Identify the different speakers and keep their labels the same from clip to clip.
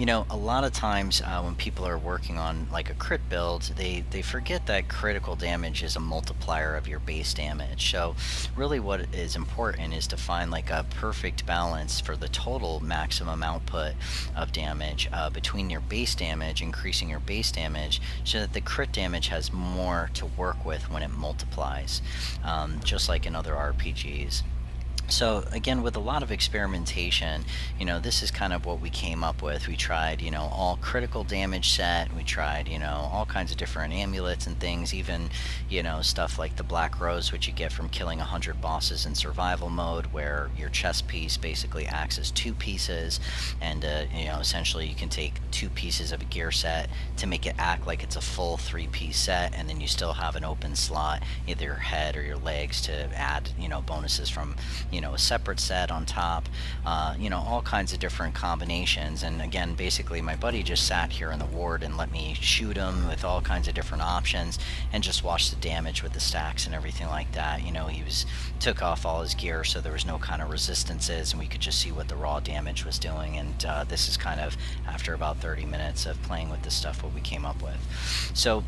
Speaker 1: A lot of times when people are working on like a crit build, they forget that critical damage is a multiplier of your base damage. So really what is important is to find like a perfect balance for the total maximum output of damage between your base damage, increasing your base damage, so that the crit damage has more to work with when it multiplies, just like in other RPGs. So again, with a lot of experimentation, this is kind of what we came up with. We tried, all critical damage set. We tried, all kinds of different amulets and things, even, stuff like the Black Rose, which you get from killing 100 bosses in survival mode, where your chest piece basically acts as two pieces. And, essentially you can take two pieces of a gear set to make it act like it's a full three-piece set. And then you still have an open slot, either your head or your legs, to add, bonuses from, a separate set on top, all kinds of different combinations. And again, basically my buddy just sat here in the ward and let me shoot him with all kinds of different options and just watch the damage with the stacks and everything like that. He took off all his gear, so there was no kind of resistances, and we could just see what the raw damage was doing. And this is kind of, after about 30 minutes of playing with this stuff, what we came up with. So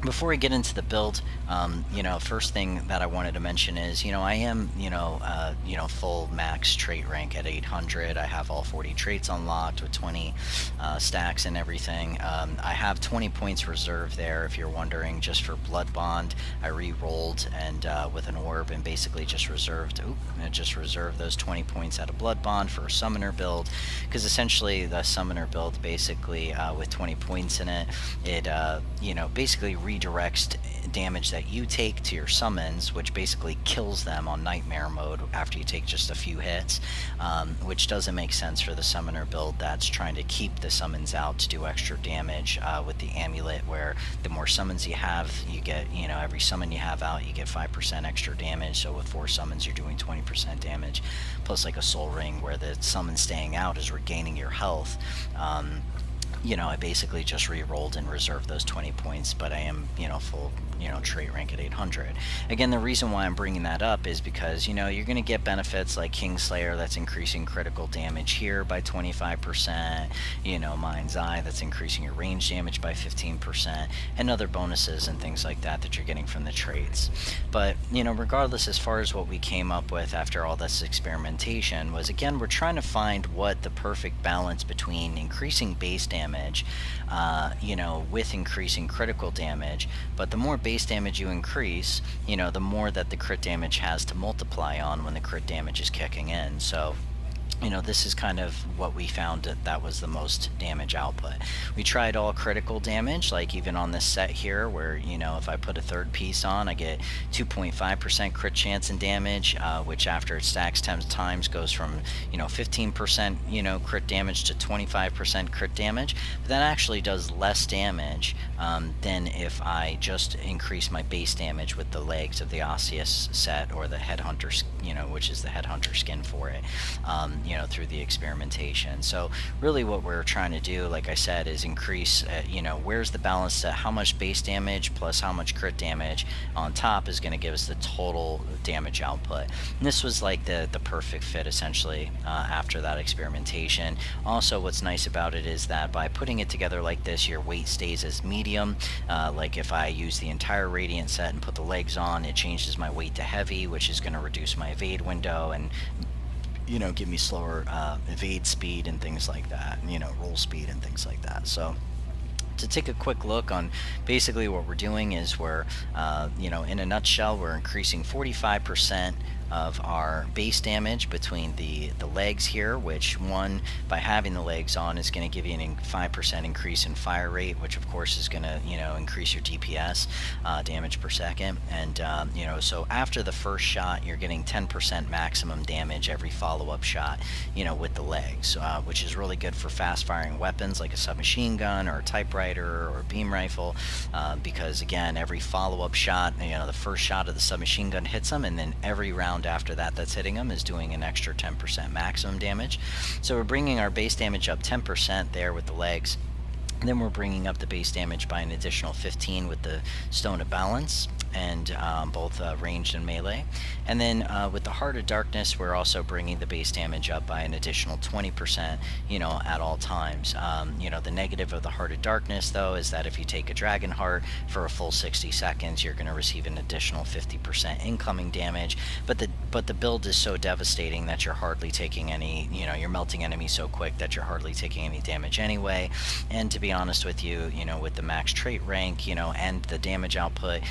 Speaker 1: before we get into the build, first thing that I wanted to mention is, I am, full max trait rank at 800. I have all 40 traits unlocked with 20 stacks and everything. I have 20 points reserved there, if you're wondering, just for Blood Bond. I re-rolled and with an orb, and basically just reserved those 20 points out of Blood Bond for a summoner build, because essentially the summoner build, basically with 20 points in it, basically redirects damage that you take to your summons, which basically kills them on nightmare mode after you take just a few hits, which doesn't make sense for the summoner build that's trying to keep the summons out to do extra damage with the amulet, where the more summons you have, you get, every summon you have out, you get 5% extra damage. So with 4 summons, you're doing 20% damage, plus like a soul ring where the summon staying out is regaining your health. I basically just re-rolled and reserved those 20 points, but I am, full, trait rank at 800. Again, the reason why I'm bringing that up is because, you're going to get benefits like Kingslayer, that's increasing critical damage here by 25%, Mind's Eye, that's increasing your range damage by 15%, and other bonuses and things like that that you're getting from the traits. But, regardless, as far as what we came up with after all this experimentation was, again, we're trying to find what the perfect balance between increasing base damage, with increasing critical damage. But the more base damage you increase, the more that the crit damage has to multiply on when the crit damage is kicking in. So this is kind of what we found that was the most damage output. We tried all critical damage, like even on this set here, where, if I put a third piece on, I get 2.5% crit chance and damage, which after it stacks 10 times goes from, 15%, crit damage to 25% crit damage. But that actually does less damage than if I just increase my base damage with the legs of the Osseous set, or the Headhunter, which is the Headhunter skin for it. Through the experimentation. So really what we're trying to do, like I said, is increase, where's the balance to how much base damage plus how much crit damage on top is going to give us the total damage output. And this was like the perfect fit, essentially, after that experimentation. Also, what's nice about it is that by putting it together like this, your weight stays as medium. Like if I use the entire Radiant set and put the legs on, it changes my weight to heavy, which is going to reduce my evade window and give me slower evade speed and things like that, roll speed and things like that. So to take a quick look on basically what we're doing is we're, in a nutshell, we're increasing 45% of our base damage between the legs here, which by having the legs on is going to give you a 5% increase in fire rate, which of course is going to increase your DPS, damage per second. And so after the first shot, you're getting 10% maximum damage every follow-up shot, with the legs, which is really good for fast firing weapons like a submachine gun or a typewriter or a beam rifle, because again, every follow-up shot, the first shot of the submachine gun hits them, and then every round after that that's hitting them is doing an extra 10% maximum damage. So we're bringing our base damage up 10% there with the legs. And then we're bringing up the base damage by an additional 15 with the Stone of Balance. and both ranged and melee. And then with the Heart of Darkness, we're also bringing the base damage up by an additional 20%, at all times. The negative of the Heart of Darkness, though, is that if you take a Dragon Heart for a full 60 seconds, you're going to receive an additional 50% incoming damage. But the build is so devastating that you're hardly taking any, you're melting enemies so quick that you're hardly taking any damage anyway. And to be honest with you, with the max trait rank, and the damage output,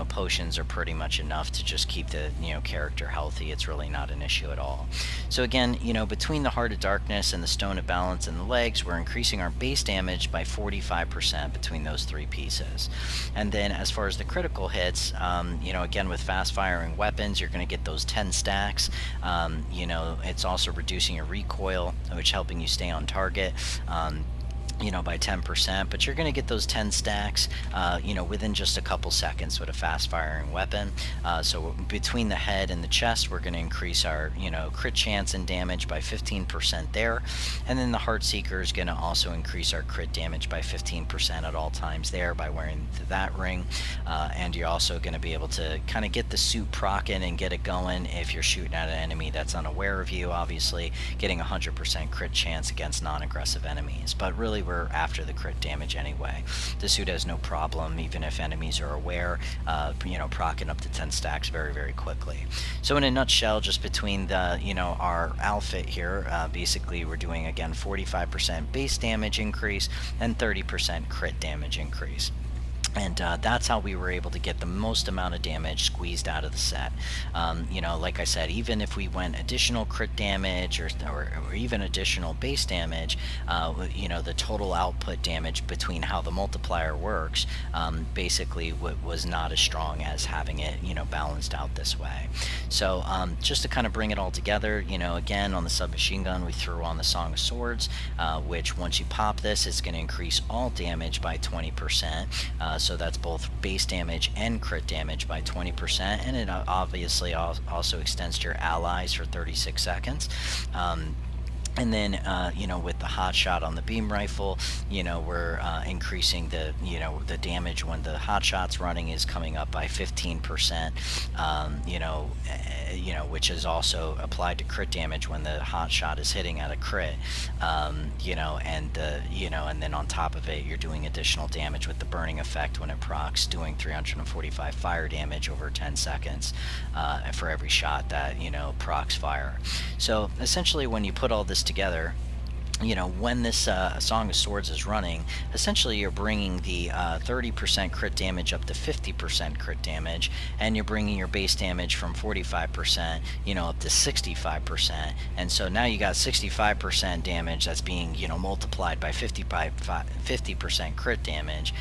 Speaker 1: potions are pretty much enough to just keep the, character healthy. It's really not an issue at all. So again, between the Heart of Darkness and the Stone of Balance and the legs, we're increasing our base damage by 45% between those three pieces. And then as far as the critical hits, again, with fast firing weapons, you're going to get those 10 stacks. It's also reducing your recoil, which helping you stay on target. By 10%, but you're going to get those 10 stacks, within just a couple seconds with a fast firing weapon. So between the head and the chest, we're going to increase our, crit chance and damage by 15% there. And then the Heartseeker is going to also increase our crit damage by 15% at all times there by wearing that ring. And you're also going to be able to kind of get the suit procking and get it going if you're shooting at an enemy that's unaware of you, obviously getting 100% crit chance against non-aggressive enemies. But really, we're after the crit damage anyway. The suit has no problem, even if enemies are aware, procking up to 10 stacks very, very quickly. So in a nutshell, just between the, our outfit here, basically we're doing, again, 45% base damage increase and 30% crit damage increase. And that's how we were able to get the most amount of damage squeezed out of the set. Like I said, even if we went additional crit damage or even additional base damage, the total output damage between how the multiplier works basically was not as strong as having it, balanced out this way. So just to kind of bring it all together, again, on the submachine gun, we threw on the Song of Swords, which once you pop this, it's going to increase all damage by 20%. So that's both base damage and crit damage by 20%, and it obviously also extends to your allies for 36 seconds. And then, with the hot shot on the beam rifle, we're increasing the damage when the hot shot's running is coming up by 15%, which is also applied to crit damage when the hot shot is hitting at a crit, and then on top of it, you're doing additional damage with the burning effect when it procs, doing 345 fire damage over 10 seconds for every shot that, procs fire. So essentially, when you put all this together, when this Song of Swords is running, essentially you're bringing the 30% crit damage up to 50% crit damage, and you're bringing your base damage from 45%, up to 65%. And so now you got 65% damage that's being, multiplied by 50% crit damage,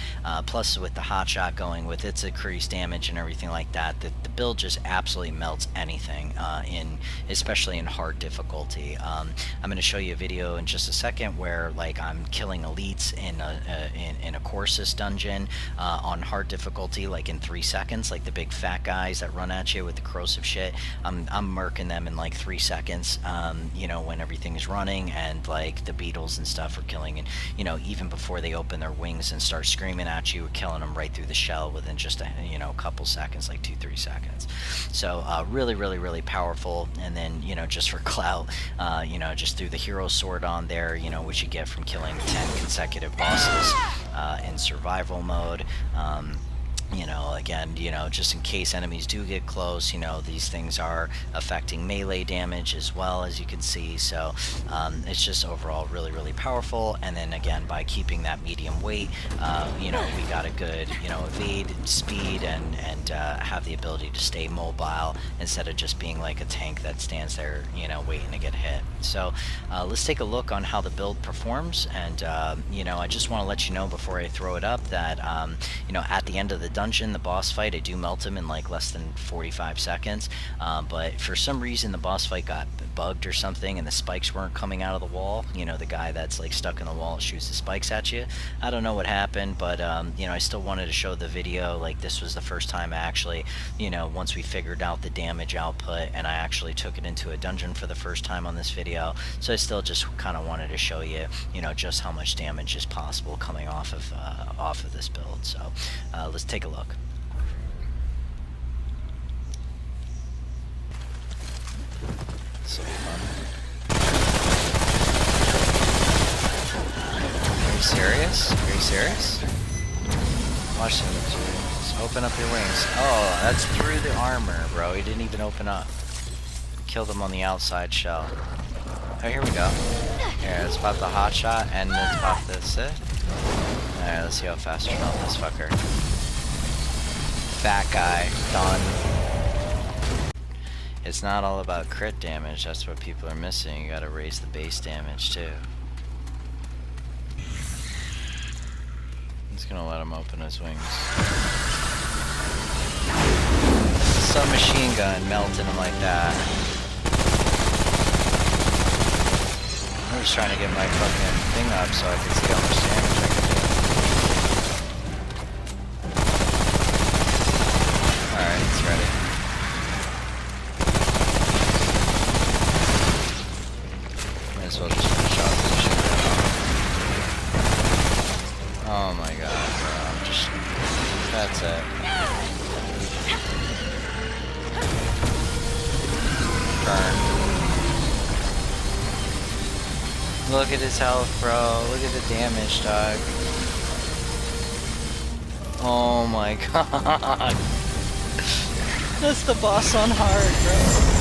Speaker 1: plus with the hot shot going with its increased damage and everything like that, the build just absolutely melts anything, especially in hard difficulty. I'm going to show you a video in just a second where I'm killing elites in a Corsus dungeon on hard difficulty in 3 seconds, like the big fat guys that run at you with the corrosive shit. I'm murking them in 3 seconds, when everything's running, and the beetles and stuff are killing, and even before they open their wings and start screaming at you, we're killing them right through the shell within just a couple seconds, 2-3 seconds. So really, really, really powerful. And then just for clout, just threw the hero sword on there, which you get from killing 10 consecutive bosses in survival mode. Again, just in case enemies do get close, these things are affecting melee damage as well, as you can see. So it's just overall really, really powerful. And then again, by keeping that medium weight, we got a good, evade speed and have the ability to stay mobile instead of just being like a tank that stands there, waiting to get hit. So let's take a look on how the build performs. And, I just want to let you know before I throw it up that, at the end of the dungeon, the boss fight, I do melt him in less than 45 seconds, but for some reason the boss fight got bugged or something and the spikes weren't coming out of the wall. The guy that's stuck in the wall shoots the spikes at you. I don't know what happened, but I still wanted to show the video. This was the first time I actually, once we figured out the damage output, and I actually took it into a dungeon for the first time on this video, so I still just kind of wanted to show you, just how much damage is possible coming off of this build. So let's take a look. This will be fun. Are you serious? Are you serious? Watch him. Just open up your wings. Oh, that's through the armor, bro. He didn't even open up. Killed him on the outside shell. Oh, here we go. Here, let's pop the hot shot and let's pop this. Alright, let's see how fast we melt this fucker. Fat guy. Done. It's not all about crit damage. That's what people are missing. You gotta raise the base damage too. I'm just gonna let him open his wings. Submachine gun melting him like that. I'm just trying to get my fucking thing up so I can see how much damage I can do. Alright, it's ready. Might as well just finish off this shit. Oh my god, bro. I'm just... That's it. Burn. Look at his health, bro. Look at the damage, dog. Oh my god. That's the boss on hard, bro.